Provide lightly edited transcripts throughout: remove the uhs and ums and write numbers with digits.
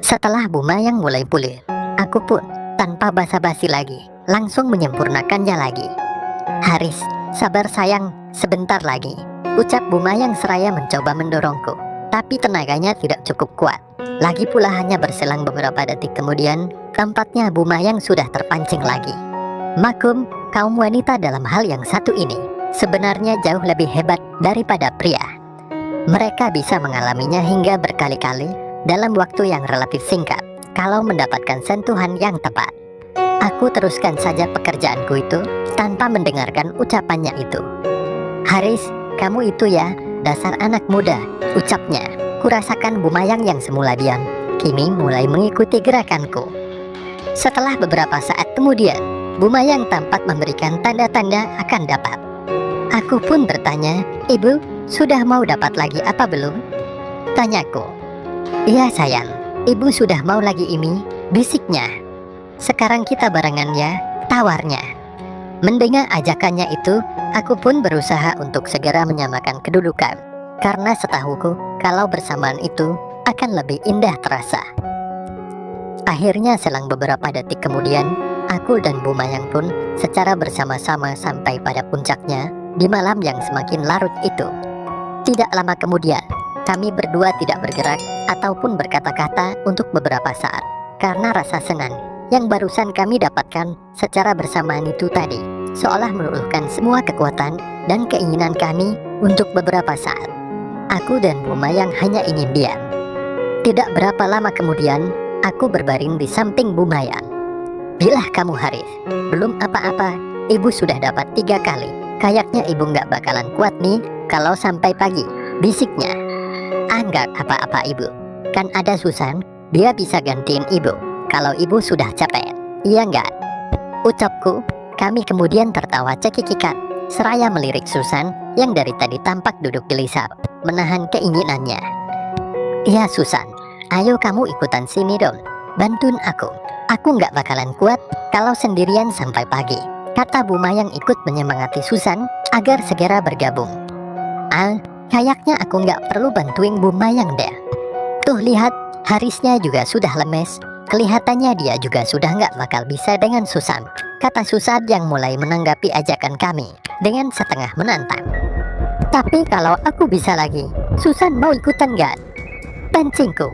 Setelah Bumayang mulai pulih, aku pun tanpa basa-basi lagi langsung menyempurnakannya lagi. Haris, sabar sayang, sebentar lagi, ucap Bumayang seraya mencoba mendorongku. Tapi tenaganya tidak cukup kuat. Lagi pula hanya berselang beberapa detik kemudian, tampaknya Bumayang sudah terpancing lagi. Maklum, kaum wanita dalam hal yang satu ini sebenarnya jauh lebih hebat daripada pria. Mereka bisa mengalaminya hingga berkali-kali dalam waktu yang relatif singkat kalau mendapatkan sentuhan yang tepat. Aku teruskan saja pekerjaanku itu tanpa mendengarkan ucapannya itu. Haris, kamu itu ya, dasar anak muda, ucapnya. Kurasakan Bumayang yang semula diam, kini mulai mengikuti gerakanku. Setelah beberapa saat kemudian, Bumayang tampak memberikan tanda-tanda akan dapat. Aku pun bertanya, "Ibu, sudah mau dapat lagi apa belum?" Tanyaku. "Iya sayang, ibu sudah mau lagi ini," bisiknya. "Sekarang kita barengan ya," tawarnya. Mendengar ajakannya itu, aku pun berusaha untuk segera menyamakan kedudukan. Karena setahuku, kalau bersamaan itu akan lebih indah terasa. Akhirnya selang beberapa detik kemudian, aku dan Bumayang pun secara bersama-sama sampai pada puncaknya di malam yang semakin larut itu. Tidak lama kemudian, kami berdua tidak bergerak ataupun berkata-kata untuk beberapa saat karena rasa senang yang barusan kami dapatkan secara bersamaan itu tadi seolah meluluhkan semua kekuatan dan keinginan kami untuk beberapa saat. Aku dan Bumayang hanya ingin diam. Tidak berapa lama kemudian, aku berbaring di samping Bumayang. "Bilah kamu Haris, belum apa-apa, ibu sudah dapat 3 kali. Kayaknya ibu nggak bakalan kuat nih kalau sampai pagi," bisiknya. "Nggak apa-apa ibu, kan ada Susan, dia bisa gantiin ibu kalau ibu sudah capek, iya nggak?" ucapku. Kami kemudian tertawa cekikikan seraya melirik Susan yang dari tadi tampak duduk gelisah menahan keinginannya. "Iya Susan, ayo kamu ikutan sini dong, bantuin aku. Aku nggak bakalan kuat kalau sendirian sampai pagi," kata Bumayang ikut menyemangati Susan agar segera bergabung. Kayaknya aku nggak perlu bantuin Bumayang deh. Tuh lihat, Harisnya juga sudah lemes. Kelihatannya dia juga sudah nggak bakal bisa dengan Susan, kata Susan yang mulai menanggapi ajakan kami dengan setengah menantang. "Tapi kalau aku bisa lagi, Susan mau ikutan nggak?" pancingku.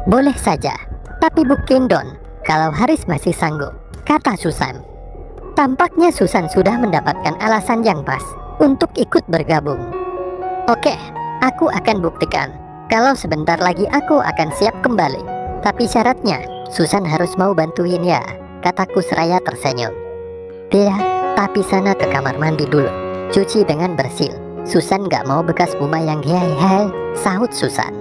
"Boleh saja, tapi buktiin Don kalau Haris masih sanggup," kata Susan. Tampaknya Susan sudah mendapatkan alasan yang pas untuk ikut bergabung. "Oke, aku akan buktikan kalau sebentar lagi aku akan siap kembali. Tapi syaratnya, Susan harus mau bantuin ya," kataku seraya tersenyum. "Tidak, tapi sana ke kamar mandi dulu, cuci dengan bersih. Susan gak mau bekas Bumayang, hei, sahut Susan.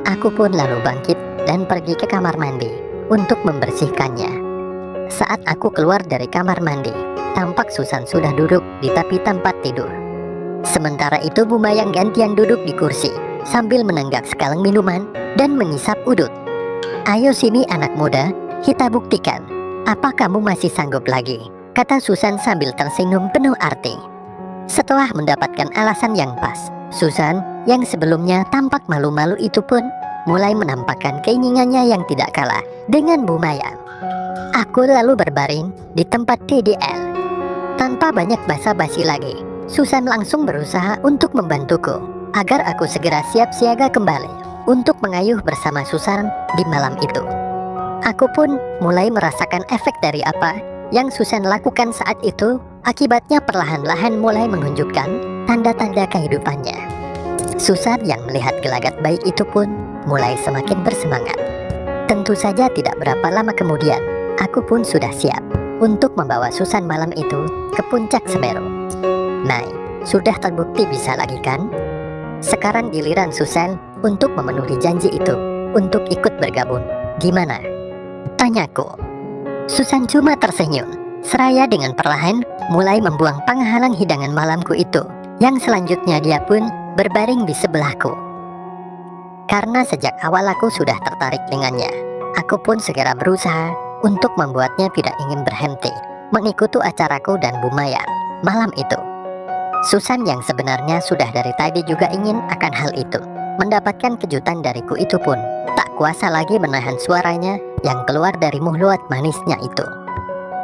Aku pun lalu bangkit dan pergi ke kamar mandi untuk membersihkannya. Saat aku keluar dari kamar mandi, tampak Susan sudah duduk di tepi tempat tidur. Sementara itu Bumayang gantian duduk di kursi sambil menenggak sekaleng minuman dan mengisap udut. "Ayo sini anak muda, kita buktikan. Apa kamu masih sanggup lagi?" kata Susan sambil tersenyum penuh arti. Setelah mendapatkan alasan yang pas, Susan yang sebelumnya tampak malu-malu itu pun mulai menampakkan keinginannya yang tidak kalah dengan Bumayang. Aku lalu berbaring di tempat TDL. Tanpa banyak basa-basi lagi, Susan langsung berusaha untuk membantuku agar aku segera siap siaga kembali untuk mengayuh bersama Susan di malam itu. Aku pun mulai merasakan efek dari apa yang Susan lakukan saat itu. Akibatnya perlahan-lahan mulai menunjukkan tanda-tanda kehidupannya. Susan yang melihat gelagat baik itu pun mulai semakin bersemangat. Tentu saja tidak berapa lama kemudian, aku pun sudah siap untuk membawa Susan malam itu ke puncak Semeru. Nah, sudah terbukti bisa lagi kan? Sekarang giliran Susan untuk memenuhi janji itu, untuk ikut bergabung. Gimana? Tanyaku. Susan cuma tersenyum seraya dengan perlahan mulai membuang penghalang hidangan malamku itu, yang selanjutnya dia pun berbaring di sebelahku. Karena sejak awal aku sudah tertarik dengannya, aku pun segera berusaha untuk membuatnya tidak ingin berhenti mengikuti acaraku dan Bumayang malam itu. Susan yang sebenarnya sudah dari tadi juga ingin akan hal itu, mendapatkan kejutan dariku itu pun tak kuasa lagi menahan suaranya yang keluar dari mulut manisnya itu.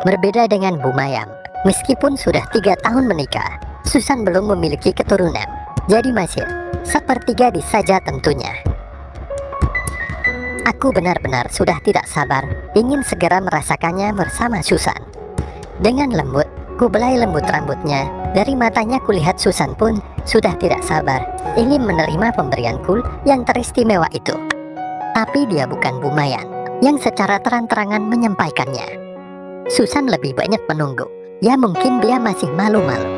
Berbeda dengan Bu Mayang, meskipun sudah 3 tahun menikah, Susan belum memiliki keturunan. Jadi masih sepertiga saja tentunya. Aku benar-benar sudah tidak sabar ingin segera merasakannya bersama Susan. Dengan lembut, ku belai lembut rambutnya. Dari matanya kulihat Susan pun sudah tidak sabar ingin menerima pemberianku yang teristimewa itu. Tapi dia bukan Bu Mayang yang secara terang-terangan menyampaikannya. Susan lebih banyak menunggu. Ya mungkin dia masih malu-malu.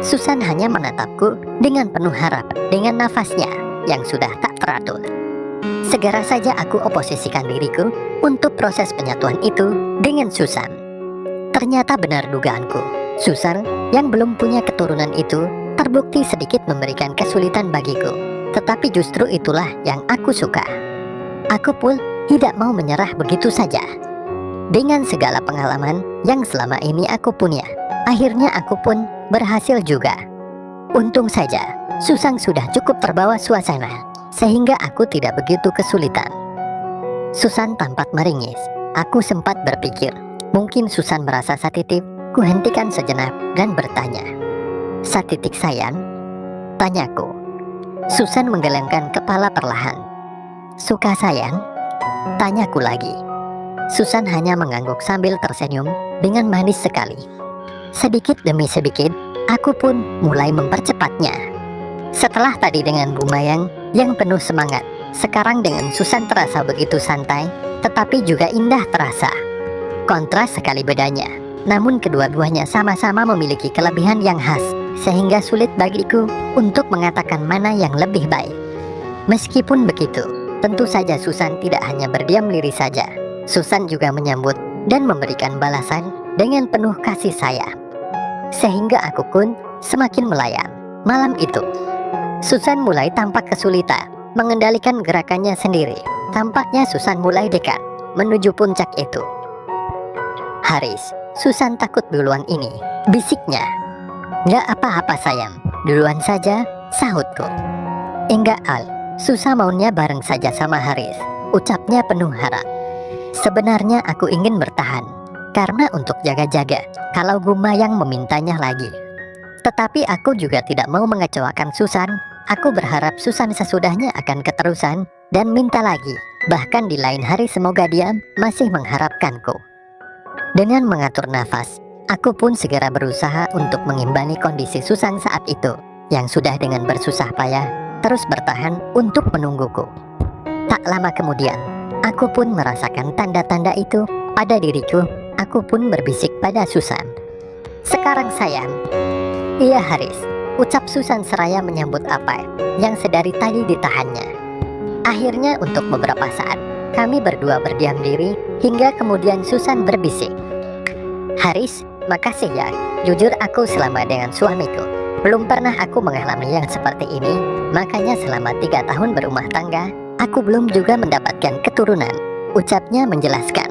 Susan hanya menatapku dengan penuh harap dengan nafasnya yang sudah tak teratur. Segera saja aku oposisikan diriku untuk proses penyatuan itu dengan Susan. Ternyata benar dugaanku. Susan yang belum punya keturunan itu terbukti sedikit memberikan kesulitan bagiku. Tetapi justru itulah yang aku suka. Aku pun tidak mau menyerah begitu saja. Dengan segala pengalaman yang selama ini aku punya, akhirnya aku pun berhasil juga. Untung saja, Susan sudah cukup terbawa suasana, sehingga aku tidak begitu kesulitan. Susan tampak meringis. Aku sempat berpikir, mungkin Susan merasa satitik. Ku hentikan sejenak dan bertanya, "Satitik sayang?" tanyaku. Susan menggelengkan kepala perlahan. "Suka sayang?" tanyaku lagi. Susan hanya mengangguk sambil tersenyum dengan manis sekali. Sedikit demi sedikit, aku pun mulai mempercepatnya. Setelah tadi dengan Bu Mayang yang penuh semangat, sekarang dengan Susan terasa begitu santai, tetapi juga indah terasa. Kontras sekali bedanya, namun kedua-duanya sama-sama memiliki kelebihan yang khas, sehingga sulit bagiku untuk mengatakan mana yang lebih baik. Meskipun begitu, tentu saja Susan tidak hanya berdiam diri saja. Susan juga menyambut dan memberikan balasan dengan penuh kasih sayang. Sehingga aku pun semakin melayang. Malam itu, Susan mulai tampak kesulitan mengendalikan gerakannya sendiri. Tampaknya Susan mulai dekat menuju puncak itu. "Haris, Susan takut duluan ini," bisiknya. "Nggak apa-apa sayang, duluan saja," sahutku. "Enggak Al, Susan maunya bareng saja sama Haris," ucapnya penuh harap. Sebenarnya aku ingin bertahan, karena untuk jaga-jaga kalau Bu Mayang memintanya lagi. Tetapi aku juga tidak mau mengecewakan Susan. Aku berharap Susan sesudahnya akan keterusan dan minta lagi. Bahkan di lain hari semoga dia masih mengharapkanku. Dengan mengatur nafas, aku pun segera berusaha untuk mengimbangi kondisi Susan saat itu, yang sudah dengan bersusah payah terus bertahan untuk menungguku. Tak lama kemudian, aku pun merasakan tanda-tanda itu pada diriku. Aku pun berbisik pada Susan, "Sekarang sayang." "Iya Haris," ucap Susan seraya menyambut apa yang sedari tadi ditahannya. Akhirnya untuk beberapa saat, kami berdua berdiam diri hingga kemudian Susan berbisik, "Haris, makasih ya. Jujur aku selama dengan suamiku belum pernah aku mengalami yang seperti ini. Makanya selama 3 tahun berumah tangga, aku belum juga mendapatkan keturunan," ucapnya menjelaskan.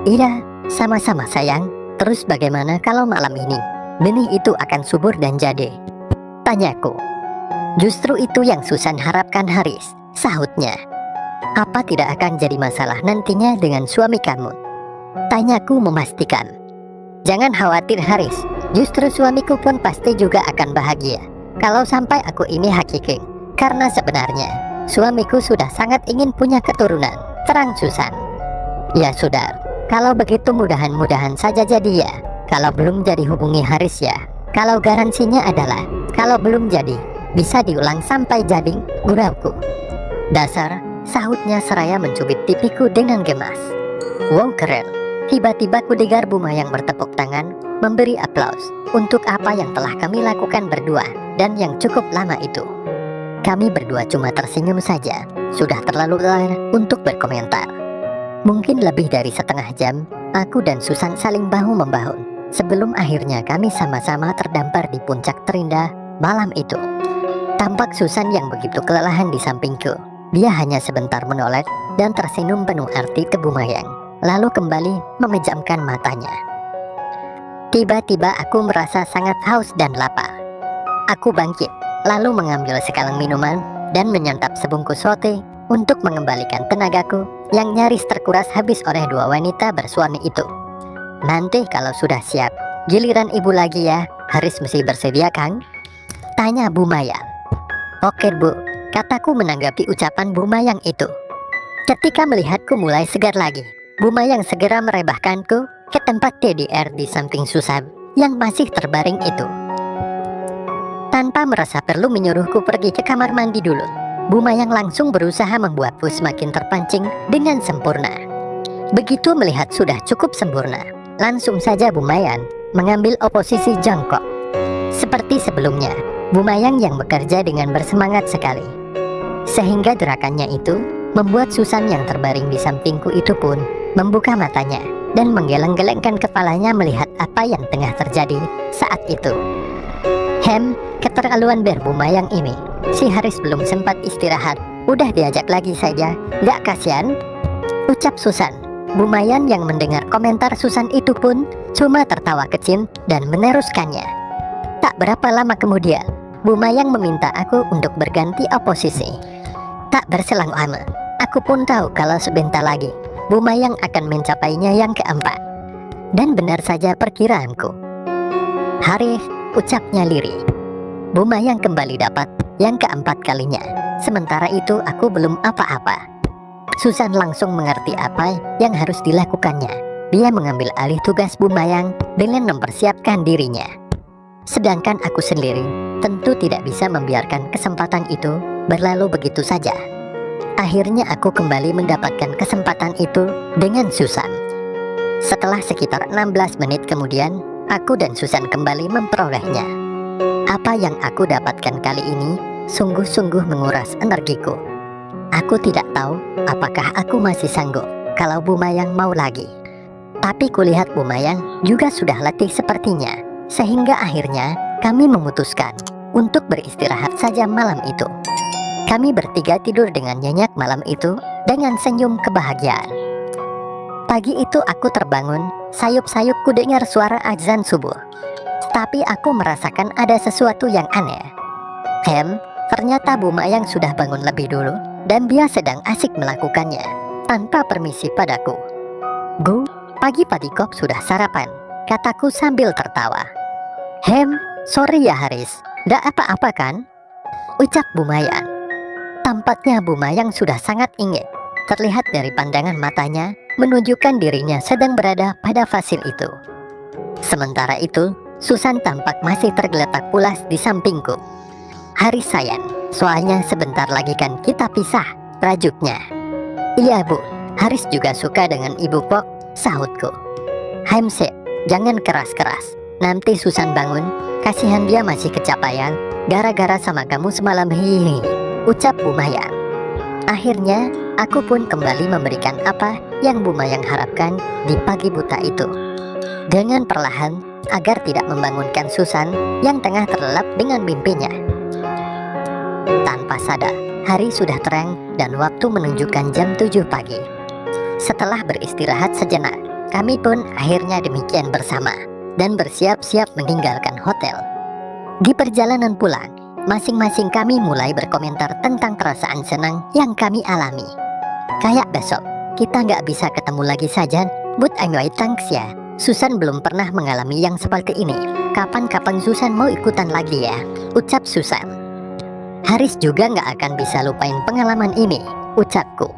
"Iya, sama-sama sayang. Terus bagaimana kalau malam ini benih itu akan subur dan jadi?" tanyaku. "Justru itu yang Susan harapkan Haris," sahutnya. "Apa tidak akan jadi masalah nantinya dengan suami kamu?" tanyaku memastikan. "Jangan khawatir Haris, justru suamiku pun pasti juga akan bahagia kalau sampai aku ini hakiki. Karena sebenarnya suamiku sudah sangat ingin punya keturunan," terang Susan. "Ya sudah, kalau begitu mudahan-mudahan saja jadi ya. Kalau belum jadi hubungi Haris ya. Kalau garansinya adalah kalau belum jadi bisa diulang sampai jadi," gurauku. "Dasar," sahutnya seraya mencubit pipiku dengan gemas. "Wow keren." Tiba-tiba kudengar Bu Mayang bertepuk tangan, memberi aplaus untuk apa yang telah kami lakukan berdua dan yang cukup lama itu. Kami berdua cuma tersenyum saja, sudah terlalu lelah untuk berkomentar. Mungkin lebih dari setengah jam, aku dan Susan saling bahu-membahu sebelum akhirnya kami sama-sama terdampar di puncak terindah malam itu. Tampak Susan yang begitu kelelahan di sampingku. Dia hanya sebentar menoleh dan tersenyum penuh arti ke Bu Mayang, lalu kembali memejamkan matanya. Tiba-tiba aku merasa sangat haus dan lapar. Aku bangkit, lalu mengambil sekalang minuman dan menyantap sebungkus roti untuk mengembalikan tenagaku yang nyaris terkuras habis oleh dua wanita bersuami itu. Nanti kalau sudah siap, giliran ibu lagi ya. Haris mesti bersedia, Kang? Tanya Bu Mayang. Oke Bu, kataku menanggapi ucapan Bu Mayang itu. Ketika melihatku mulai segar lagi, Bu Mayang segera merebahkanku ke tempat TDR di samping Susan yang masih terbaring itu. Tanpa merasa perlu menyuruhku pergi ke kamar mandi dulu, Bu Mayang langsung berusaha membuatku semakin terpancing dengan sempurna. Begitu melihat sudah cukup sempurna, langsung saja Bu Mayang mengambil oposisi jongkok. Seperti sebelumnya, Bu Mayang yang bekerja dengan bersemangat sekali. Sehingga gerakannya itu membuat Susan yang terbaring di sampingku itu pun membuka matanya dan menggeleng-gelengkan kepalanya melihat apa yang tengah terjadi saat itu. Keterlaluan Bu Mayang ini. Si Haris belum sempat istirahat, udah diajak lagi saja, gak kasihan? Ucap Susan. Bu Mayang yang mendengar komentar Susan itu pun cuma tertawa kecil dan meneruskannya. Tak berapa lama kemudian, Bu Mayang meminta aku untuk berganti oposisi. Tak berselang lama, aku pun tahu kalau sebentar lagi Bu Mayang akan mencapainya yang keempat. Dan benar saja perkiraanku. Haris, ucapnya lirih. Bu Mayang kembali dapat yang keempat kalinya. Sementara itu aku belum apa-apa. Susan langsung mengerti apa yang harus dilakukannya. Dia mengambil alih tugas Bu Mayang dengan mempersiapkan dirinya. Sedangkan aku sendiri tentu tidak bisa membiarkan kesempatan itu berlalu begitu saja. Akhirnya aku kembali mendapatkan kesempatan itu dengan Susan. Setelah sekitar 16 menit kemudian, aku dan Susan kembali memperolehnya. Apa yang aku dapatkan kali ini sungguh-sungguh menguras energiku. Aku tidak tahu apakah aku masih sanggup kalau Bu Mayang mau lagi. Tapi kulihat Bu Mayang juga sudah letih sepertinya, sehingga akhirnya kami memutuskan untuk beristirahat saja malam itu. Kami bertiga tidur dengan nyenyak malam itu dengan senyum kebahagiaan. Pagi itu aku terbangun, sayup-sayupku dengar suara azan subuh. Tapi aku merasakan ada sesuatu yang aneh. Ternyata Bu Mayang sudah bangun lebih dulu dan dia sedang asik melakukannya tanpa permisi padaku. Bu, pagi-pagi kok sudah sarapan, kataku sambil tertawa. Sorry ya Haris, ndak apa-apa kan? Ucap Bu Mayang. Tampaknya Bu Mayang sudah sangat ingin. Terlihat dari pandangan matanya menunjukkan dirinya sedang berada pada fasil itu. Sementara itu, Susan tampak masih tergeletak pulas di sampingku. Haris sayang, soalnya sebentar lagi kan kita pisah, rajutnya. Iya Bu, Haris juga suka dengan Ibu kok, sahutku. Sip, jangan keras-keras. Nanti Susan bangun, kasihan dia masih kecapean gara-gara sama kamu semalam, hihihi, ucap Bu Mayang. Akhirnya, aku pun kembali memberikan apa yang Bu Mayang harapkan di pagi buta itu. Dengan perlahan, agar tidak membangunkan Susan yang tengah terlelap dengan mimpinya. Tanpa sadar, hari sudah terang dan waktu menunjukkan jam 7 pagi. Setelah beristirahat sejenak, kami pun akhirnya demikian bersama dan bersiap-siap meninggalkan hotel. Di perjalanan pulang, masing-masing kami mulai berkomentar tentang perasaan senang yang kami alami. Kayak besok, kita nggak bisa ketemu lagi saja, but anyway thanks ya. Susan belum pernah mengalami yang seperti ini. Kapan-kapan Susan mau ikutan lagi ya, ucap Susan. Haris juga nggak akan bisa lupain pengalaman ini, ucapku.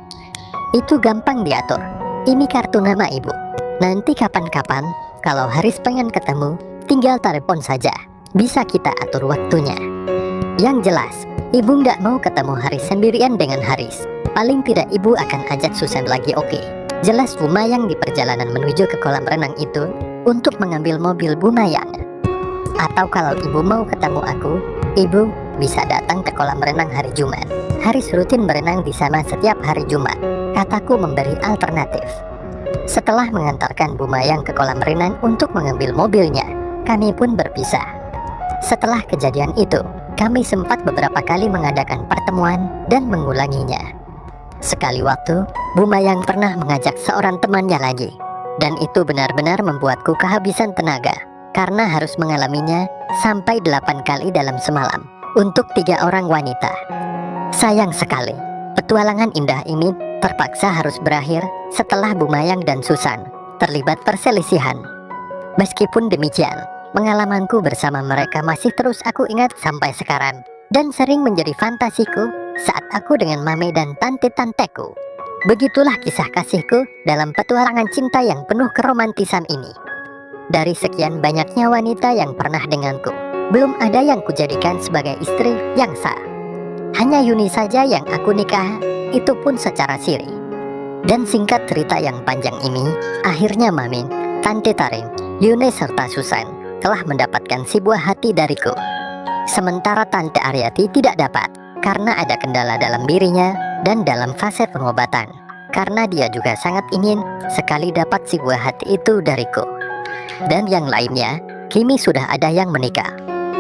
Itu gampang diatur. Ini kartu nama ibu. Nanti kapan-kapan, kalau Haris pengen ketemu, tinggal telepon saja. Bisa kita atur waktunya. Yang jelas, ibu nggak mau ketemu Haris sendirian dengan Haris. Paling tidak ibu akan ajak Susan lagi, oke? Jelas Bu Mayang di perjalanan menuju ke kolam renang itu untuk mengambil mobil Bu Mayang. Atau kalau ibu mau ketemu aku, ibu bisa datang ke kolam renang hari Jumat. Haris rutin berenang di sana setiap hari Jumat, kataku memberi alternatif. Setelah mengantarkan Bu Mayang ke kolam renang untuk mengambil mobilnya, kami pun berpisah. Setelah kejadian itu, kami sempat beberapa kali mengadakan pertemuan dan mengulanginya. Sekali waktu, Bu Mayang pernah mengajak seorang temannya lagi. Dan itu benar-benar membuatku kehabisan tenaga, karena harus mengalaminya sampai 8 kali dalam semalam, untuk 3 orang wanita. Sayang sekali, Petualangan indah ini terpaksa harus berakhir setelah Bumayang dan Susan terlibat perselisihan. Meskipun demikian, pengalamanku bersama mereka masih terus aku ingat sampai sekarang, dan sering menjadi fantasiku saat aku dengan mame dan tante-tanteku. Begitulah kisah kasihku dalam petualangan cinta yang penuh keromantisan ini. Dari sekian banyaknya wanita yang pernah denganku, belum ada yang kujadikan sebagai istri yang sah. Hanya Yuni saja yang aku nikah, itu pun secara siri. Dan singkat cerita yang panjang ini, akhirnya Mami, Tante Tarim, Yuni serta Susan telah mendapatkan si buah hati dariku. Sementara Tante Aryati tidak dapat, karena ada kendala dalam dirinya dan dalam fase pengobatan. Karena dia juga sangat ingin sekali dapat si buah hati itu dariku. Dan yang lainnya, kini sudah ada yang menikah.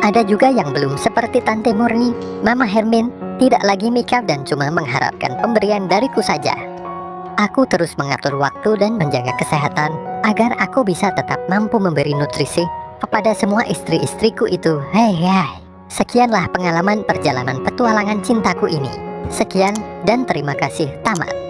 Ada juga yang belum seperti Tante Murni, Mama Hermin, tidak lagi mikir dan cuma mengharapkan pemberian dariku saja. Aku terus mengatur waktu dan menjaga kesehatan agar aku bisa tetap mampu memberi nutrisi kepada semua istri-istriku itu. Hei. Sekianlah pengalaman perjalanan petualangan cintaku ini. Sekian dan terima kasih, tamat.